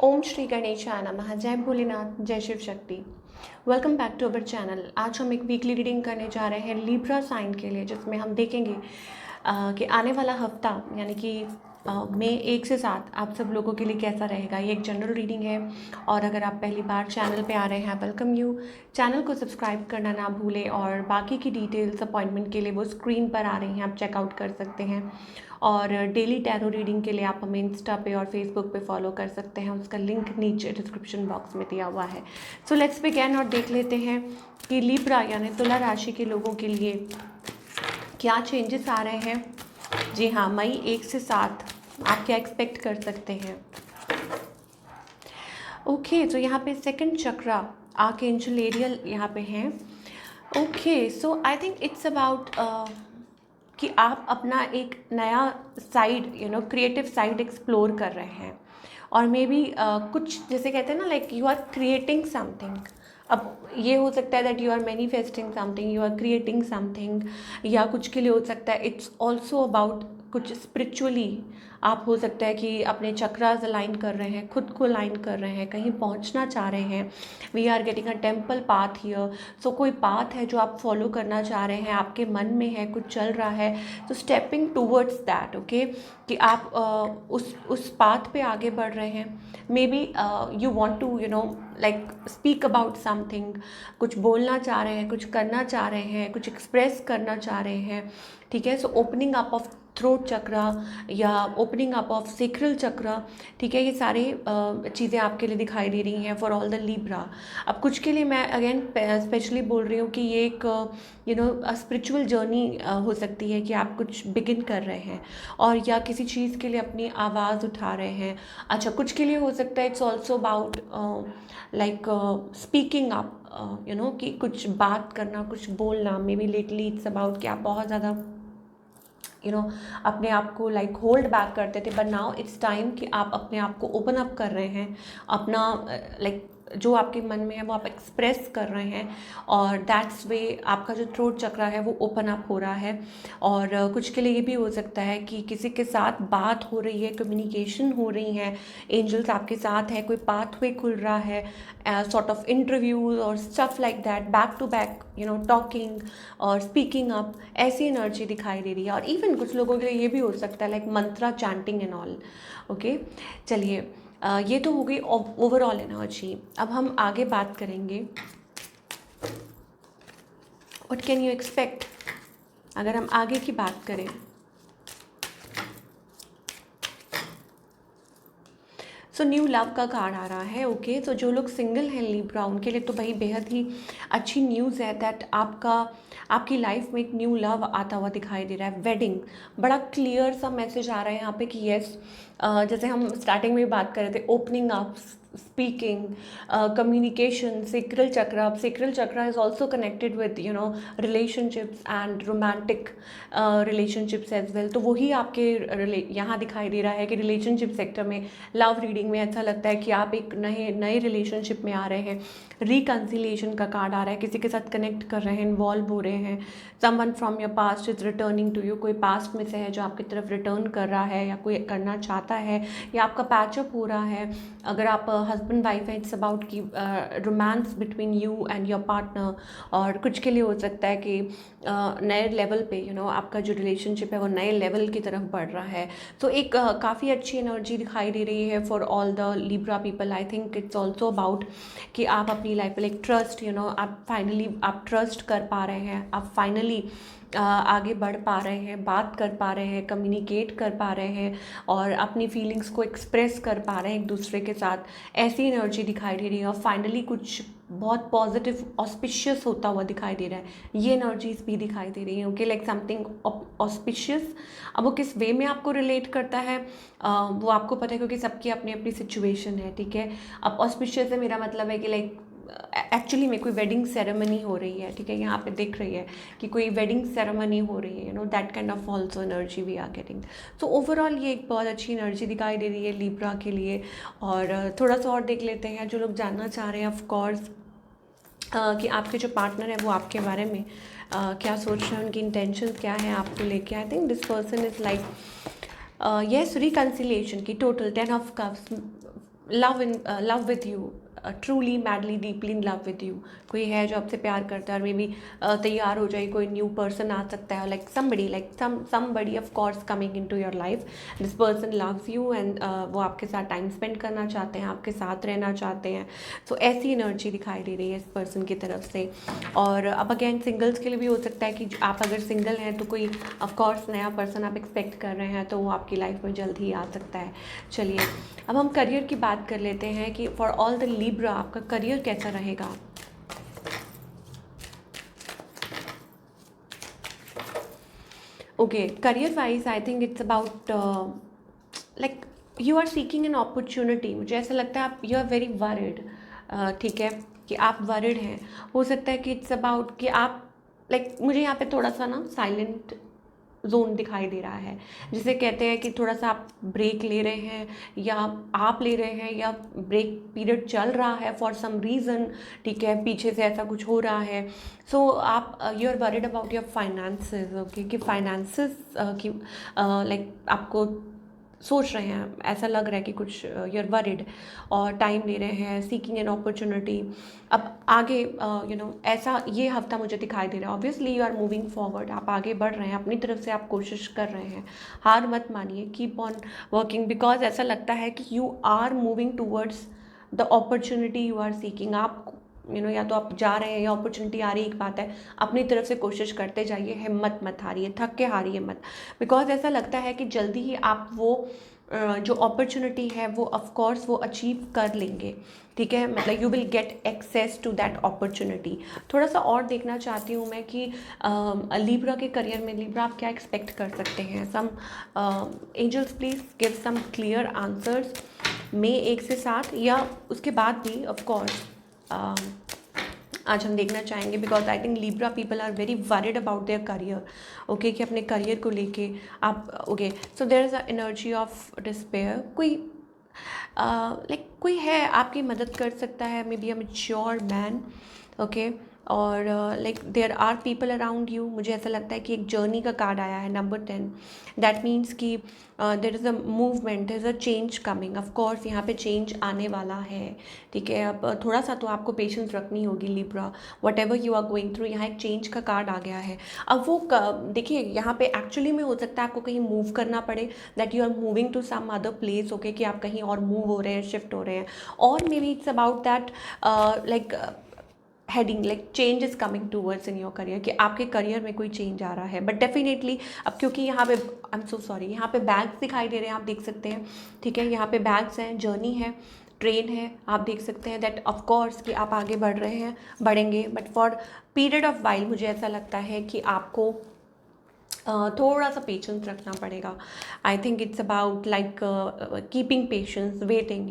ओम श्री गणेशाय नमः। जय भोलेनाथ, जय Shiv Shakti. Welcome back to our channel. आज हम एक वीकली रीडिंग करने जा रहे हैं लिब्रा साइन के लिए, जिसमें हम देखेंगे कि आने वाला हफ्ता यानी कि मई 1 से 7 आप सब लोगों के लिए कैसा रहेगा। ये एक जनरल रीडिंग है और अगर आप पहली बार चैनल पे आ रहे हैं, वेलकम यू। चैनल को सब्सक्राइब करना ना भूलें और बाकी की डिटेल्स अपॉइंटमेंट के लिए वो स्क्रीन पर आ रही हैं, आप चेकआउट कर सकते हैं। और डेली टैरो रीडिंग के लिए आप हमें इंस्टा पे और फेसबुक पे फॉलो कर सकते हैं, उसका लिंक नीचे डिस्क्रिप्शन बॉक्स में दिया हुआ है। सो लेट्स बिगिन और देख लेते हैं कि लिब्रा यानी तुला राशि के लोगों के लिए क्या चेंजेस आ रहे हैं। जी हाँ, मई 1 से 7 आप क्या एक्सपेक्ट कर सकते हैं। ओके, तो यहाँ पे सेकंड चक्रा आर्कएंजल एरियल यहाँ पे हैं। Okay, so I think it's about कि आप अपना एक नया साइड क्रिएटिव साइड एक्सप्लोर कर रहे हैं और मे बी कुछ जैसे कहते हैं ना, like you are creating something. अब ये हो सकता है that you are manifesting something, you are creating something, या कुछ के लिए हो सकता है इट्स ऑल्सो अबाउट कुछ स्पिरिचुअली। आप हो सकता है कि अपने चक्रास अलाइन कर रहे हैं, खुद को अलाइन कर रहे हैं, कहीं पहुंचना चाह रहे हैं। We are getting a temple path here. So कोई पाथ है जो आप फॉलो करना चाह रहे हैं, आपके मन में है, कुछ चल रहा है, तो स्टेपिंग टूवर्ड्स दैट। ओके, कि आप उस पाथ पे आगे बढ़ रहे हैं। Maybe you want to like speak about something, कुछ बोलना चाह रहे हैं, कुछ करना चाह रहे हैं, कुछ एक्सप्रेस करना चाह रहे हैं। ठीक है, so opening up of throat chakra या opening up of sacral chakra. ठीक है, ये सारी चीज़ें आपके लिए दिखाई दे रही हैं फॉर ऑल द लिब्रा। अब कुछ के लिए मैं अगेन स्पेशली बोल रही हूँ कि ये एक स्पिरिचुअल जर्नी हो सकती है कि आप कुछ बिगिन कर रहे हैं और या किसी चीज़ के लिए अपनी आवाज़ उठा रहे हैं। अच्छा, कुछ के लिए हो सकता है it's also about like speaking up, कि कुछ बात करना, कुछ बोलना। May be lately it's about कि आप बहुत ज़्यादा अपने आप को लाइक होल्ड बैक करते थे, बट नाउ इट्स टाइम कि आप अपने आप को ओपन अप कर रहे हैं, अपना लाइक जो आपके मन में है वो आप एक्सप्रेस कर रहे हैं और दैट्स वे आपका जो थ्रोट चक्रा है वो ओपन अप हो रहा है। और कुछ के लिए ये भी हो सकता है कि किसी के साथ बात हो रही है, कम्युनिकेशन हो रही है, एंजल्स आपके साथ है, कोई पाथवे खुल रहा है, सॉर्ट ऑफ इंटरव्यूज और stuff like that, back to back talking और स्पीकिंग अप, ऐसी एनर्जी दिखाई दे रही है। और इवन कुछ लोगों के लिए ये भी हो सकता है like Mantra chanting and all. Okay, चलिए, ये तो हो गई ओवरऑल एनर्जी। अब हम आगे बात करेंगे व्हाट कैन यू एक्सपेक्ट। अगर हम आगे की बात करें, सो न्यू लव का कार्ड आ रहा है। ओके, तो जो लोग सिंगल हैं लिब्रा, उनके लिए तो भाई बेहद ही अच्छी न्यूज़ है दैट आपकी लाइफ में एक न्यू लव आता हुआ दिखाई दे रहा है। वेडिंग, बड़ा क्लियर सा मैसेज आ रहा है यहाँ पे कि येस, जैसे हम स्टार्टिंग में बात कर रहे थे, opening up, speaking, communication, sacral chakra. अब sacral chakra is also connected with relationships and romantic relationships as well. तो वही आपके यहाँ दिखाई दे रहा है कि रिलेशनशिप सेक्टर में, लव रीडिंग में ऐसा लगता है कि आप एक नए रिलेशनशिप में आ रहे हैं। रिकन्सिलिएशन का कार्ड आ रहा है, किसी के साथ कनेक्ट कर रहे हैं, इन्वॉल्व हो रहे हैं। Someone from your past is returning to you, कोई पास्ट में से है जो आपकी तरफ रिटर्न कर रहा है या कोई करना चाहता है या आपका पैचअप हो रहा है। अगर आप हस्बैंड वाइफ हैं, इट्स अबाउट की romance between you and your partner. और कुछ के लिए हो सकता है कि नए लेवल पे आपका जो रिलेशनशिप है वो नए लेवल की तरफ बढ़ रहा है। तो एक काफ़ी अच्छी एनर्जी दिखाई दे रही है for all the Libra people. I think it's also about कि आप अपनी लाइफ में एक ट्रस्ट, आप फाइनली आप ट्रस्ट कर पा रहे हैं, आप फाइनली आगे बढ़ पा रहे हैं, बात कर पा रहे हैं, कम्युनिकेट कर पा रहे हैं और अपनी फीलिंग्स को एक्सप्रेस कर पा रहे हैं एक दूसरे के साथ। ऐसी एनर्जी दिखाई दे रही है और फाइनली कुछ बहुत पॉजिटिव ऑस्पिशियस होता हुआ दिखाई दे रहा है। ये एनर्जीज भी दिखाई दे रही है। Okay, like something auspicious. अब वो किस वे में आपको रिलेट करता है वो आपको पता है, क्योंकि सबकी अपनी अपनी सिचुएशन है। ठीक है, अब ऑस्पिशियस से मेरा मतलब है कि लाइक एक्चुअली में कोई वेडिंग सेरेमनी हो रही है। ठीक है, यहाँ पे दिख रही है कि कोई वेडिंग सेरेमनी हो रही है, that kind of also energy we are getting. So overall ये एक बहुत अच्छी एनर्जी दिखाई दे रही है लिब्रा के लिए। और थोड़ा सा और देख लेते हैं, जो लोग जानना चाह रहे हैं ऑफकोर्स कि आपके जो पार्टनर है वो आपके बारे में क्या सोच रहे हैं, उनकी इंटेंशन क्या है आपको लेके। I think this person is like yes, reconciliation की total 10 of cups, love with you, truly madly deeply in love with you. कोई है जो आपसे प्यार करता है और मे बी तैयार हो जाए, कोई न्यू पर्सन आ सकता है, like somebody of course coming in to your life. This person loves you and वो आपके साथ टाइम स्पेंड करना चाहते हैं, आपके साथ रहना चाहते हैं। सो ऐसी एनर्जी दिखाई दे रही है इस पर्सन की तरफ से। और अब अगेन सिंगल्स के लिए भी हो सकता है कि आप अगर सिंगल हैं तो कोई ऑफकोर्स नया पर्सन आप एक्सपेक्ट कर रहे हैं, तो वो आपकी लाइफ में जल्द ही आ सकता है। चलिए अब हम करियर की बात कर लेते हैं कि फॉर ऑल द लिब्रा आपका करियर कैसा रहेगा। Okay, career wise I think it's about like you are seeking an opportunity. मुझे ऐसा लगता है आप यू आर वेरी वरिड, ठीक है, कि आप वरिड हैं। हो सकता है कि इट्स अबाउट कि आप लाइक मुझे यहाँ पे थोड़ा सा ना साइलेंट जोन दिखाई दे रहा है, जिसे कहते हैं कि थोड़ा सा आप ब्रेक ले रहे हैं, या आप ले रहे हैं, या ब्रेक पीरियड चल रहा है फॉर सम रीज़न, ठीक है, पीछे से ऐसा कुछ हो रहा है। सो आप you are worried about your finances, okay, कि फाइनेंसेस की लाइक आपको सोच रहे हैं, ऐसा लग रहा है कि कुछ यू आर वरिड और टाइम ले रहे हैं, सीकिंग एन अपॉर्चुनिटी। अब आगे ऐसा ये हफ्ता मुझे दिखाई दे रहा है। Obviously you are moving forward, आप आगे बढ़ रहे हैं, अपनी तरफ से आप कोशिश कर रहे हैं। हार मत मानिए, कीप ऑन वर्किंग, बिकॉज ऐसा लगता है कि you are moving towards the opportunity you are seeking. आप या तो आप जा रहे हैं या अपॉर्चुनिटी आ रही है, एक बात है, अपनी तरफ से कोशिश करते जाइए, हिम्मत मत हारिए, थक के हारिए मत, बिकॉज ऐसा लगता है कि जल्दी ही आप वो जो अपॉर्चुनिटी है वो ऑफ कोर्स वो अचीव कर लेंगे, ठीक है, मतलब you will get access to that opportunity. थोड़ा सा और देखना चाहती हूँ मैं कि लिब्रा के करियर में लिब्रा आप क्या एक्सपेक्ट कर सकते हैं। Some angels please give some clear answers, मई 1 से 7 या उसके बाद भी ऑफ कोर्स आज हम देखना चाहेंगे, because I think Libra people are very worried about their career, okay, कि अपने करियर को लेके आप okay. So there is a energy of despair. कोई लाइक कोई है आपकी मदद कर सकता है, maybe a mature man, okay, और like there are people around you. मुझे ऐसा लगता है कि एक जर्नी का कार्ड आया है नंबर 10, दैट मीन्स कि there is a movement, there is a change coming. Of course यहाँ पे चेंज आने वाला है, ठीक है। अब थोड़ा सा तो आपको पेशेंस रखनी होगी Libra, whatever you are going through. यहाँ एक चेंज का कार्ड आ गया है। अब वो देखिए यहाँ पे एक्चुअली में हो सकता है आपको कहीं मूव करना पड़े, that you are moving to some other place, okay, कि आप कहीं और मूव हो रहे हैं, शिफ्ट हो रहे हैं, और maybe it's about that like heading, like change is coming towards in your career, कि आपके करियर में कोई चेंज आ रहा है। बट डेफिनेटली अब क्योंकि यहाँ पे आई एम सो सॉरी, यहाँ पे बैग्स दिखाई दे रहे हैं, आप देख सकते हैं, ठीक है, यहाँ पे बैग्स हैं, जर्नी है, ट्रेन है, आप देख सकते हैं दैट ऑफ कोर्स कि आप आगे बढ़ रहे हैं, बढ़ेंगे, but for period of while मुझे ऐसा लगता है कि आपको थोड़ा सा पेशेंस रखना पड़ेगा। आई think it's about like keeping patience, waiting,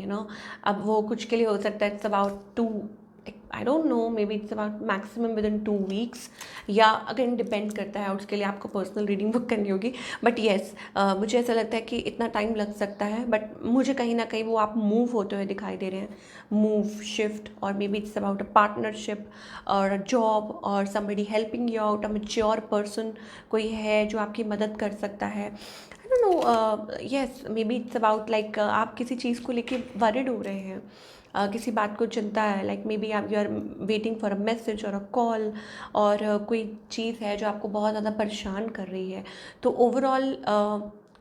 अब वो कुछ के लिए हो सकता है it's about 2, I don't know, may be it's about maximum with in 2 weeks, या अगेन डिपेंड करता है, उसके लिए आपको पर्सनल रीडिंग बुक करनी होगी। बट येस, मुझे ऐसा लगता है कि इतना टाइम लग सकता है, बट मुझे कहीं ना कहीं वो आप मूव होते हुए दिखाई दे रहे हैं, मूव, शिफ्ट, और maybe it's about a partnership और अ जॉब और somebody helping you out, a mature person कोई है जो आपकी मदद कर सकता है। I don't know, yes, may be it's about like आप किसी चीज़ को लेके वरिड हो रहे हैं, किसी बात को चिंता है, लाइक मे बी आप you are waiting for a message और अ कॉल, और कोई चीज़ है जो आपको बहुत ज़्यादा परेशान कर रही है। तो overall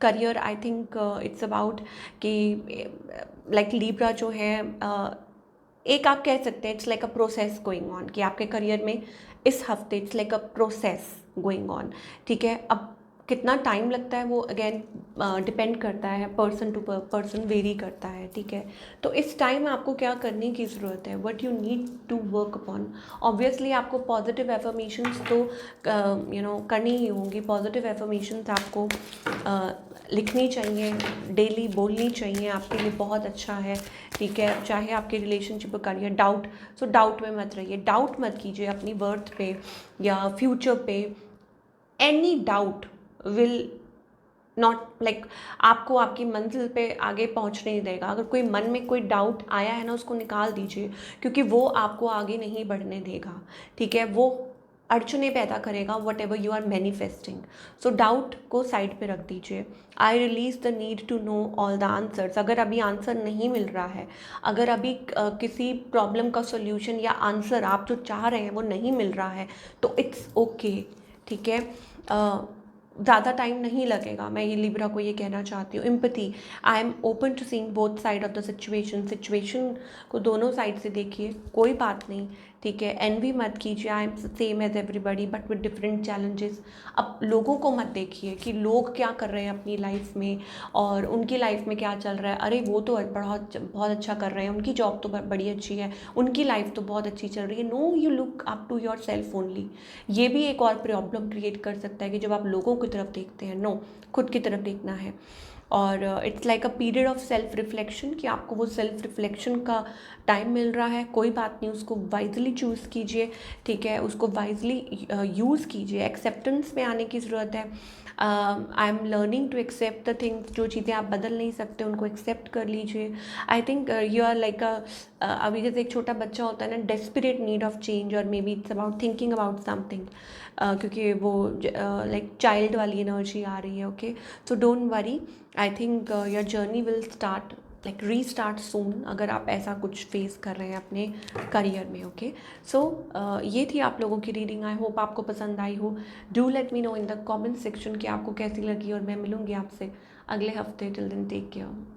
career I think it's about कि लाइक लिब्रा जो है एक आप कह सकते हैं it's like a process going on, कि आपके करियर में इस हफ्ते it's like a process going on, ठीक है। अब कितना टाइम लगता है वो अगेन डिपेंड करता है, पर्सन टू पर्सन वेरी करता है, ठीक है। तो इस टाइम आपको क्या करने की ज़रूरत है, what you need to work upon. Obviously आपको पॉजिटिव एफर्मेशंस तो करनी ही होंगी, पॉजिटिव एफर्मेशंस आपको लिखनी चाहिए, डेली बोलनी चाहिए, आपके लिए बहुत अच्छा है, ठीक है। चाहे आपके रिलेशनशिप पर करियर डाउट, सो डाउट में मत रहिए, डाउट मत कीजिए अपनी वर्थ पे या फ्यूचर पे। Any doubt will not like आपको आपकी मंजिल पे आगे पहुंचने नहीं देगा। अगर कोई मन में कोई डाउट आया है ना, उसको निकाल दीजिए, क्योंकि वो आपको आगे नहीं बढ़ने देगा, ठीक है। वो अड़चने पैदा करेगा whatever you are manifesting. So doubt को साइड पे रख दीजिए। I release the need to know all the answers. अगर अभी आंसर नहीं मिल रहा है, अगर अभी किसी प्रॉब्लम का सोल्यूशन या आंसर आप जो चाह रहे हैं वो नहीं मिल रहा है, तो इट्स ओके, ठीक है। ज़्यादा टाइम नहीं लगेगा, मैं ये लिब्रा को ये कहना चाहती हूँ। Empathy, I am open to seeing both side of the situation को दोनों साइड से देखिए, कोई बात नहीं, ठीक है। एनवी मत कीजिए, I am same as everybody but with different challenges. अब लोगों को मत देखिए कि लोग क्या कर रहे हैं अपनी लाइफ में और उनकी लाइफ में क्या चल रहा है, अरे वो तो बहुत अच्छा कर रहे हैं, उनकी जॉब तो बड़ी अच्छी है, उनकी लाइफ तो बहुत अच्छी चल रही है। No, you look up to yourself only. ये भी एक और प्रॉब्लम क्रिएट कर सकता है कि जब आप लोगों की तरफ देखते हैं, नो, खुद की तरफ देखना है। और it's like a period of self reflection, कि आपको वो सेल्फ रिफ्लेक्शन का टाइम मिल रहा है, कोई बात नहीं, उसको वाइजली चूज़ कीजिए, ठीक है, उसको वाइजली यूज़ कीजिए। एक्सेप्टेंस में आने की ज़रूरत है। I am learning to accept the things, जो चीज़ें आप बदल नहीं सकते उनको एक्सेप्ट कर लीजिए। I think you are like अभी जैसे एक छोटा बच्चा होता है ना, डेस्परेट नीड ऑफ चेंज, और maybe it's about thinking about something, क्योंकि वो लाइक चाइल्ड वाली एनर्जी आ रही है। Okay, so don't worry, I think your journey will start like restart soon, अगर आप ऐसा कुछ फेस कर रहे हैं अपने करियर में। ओके, सो ये थी आप लोगों की रीडिंग। आई होप आपको पसंद आई हो। Do let me know in the comment section कि आपको कैसी लगी, और मैं मिलूंगी आपसे अगले हफ्ते। Till then take care.